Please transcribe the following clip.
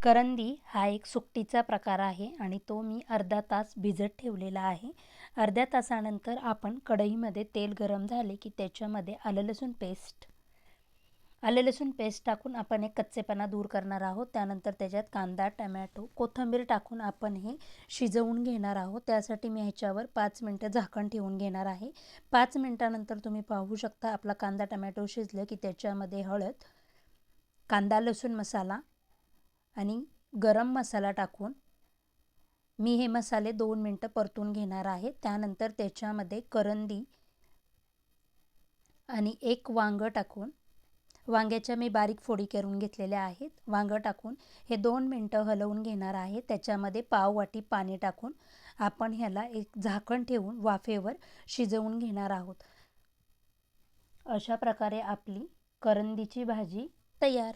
करंदी हा एक सुकटीचा प्रकार आहे आणि तो मी अर्धा तास भिजत ठेवलेला आहे. अर्ध्या तासानंतर आपण कढईमध्ये तेल गरम झाले की त्याच्यामध्ये आलं लसूण पेस्ट टाकून आपण एक कच्चेपणा दूर करणार आहोत. त्यानंतर त्याच्यात कांदा, टमॅटो, कोथिंबीर टाकून आपण हे शिजवून घेणार आहोत. त्यासाठी मी ह्याच्यावर 5 मिनटं झाकण ठेवून घेणार आहे. 5 मिनटानंतर तुम्ही पाहू शकता आपला कांदा टमॅटो शिजलं की त्याच्यामध्ये हळद, कांदा लसूण मसाला आणि गरम मसाला टाकून मी हे मसाले 2 मिनटं परतून घेणार आहे. त्यानंतर त्याच्यामध्ये करंदी आणि एक वांगं टाकून, वांग्याच्या मी बारीक फोडी करून घेतलेल्या आहेत. वांगं टाकून हे 2 मिनटं हलवून घेणार आहे. त्याच्यामध्ये पाव वाटी पाणी टाकून आपण ह्याला एक झाकण ठेवून वाफेवर शिजवून घेणार आहोत. अशा प्रकारे आपली करंदीची भाजी तयार.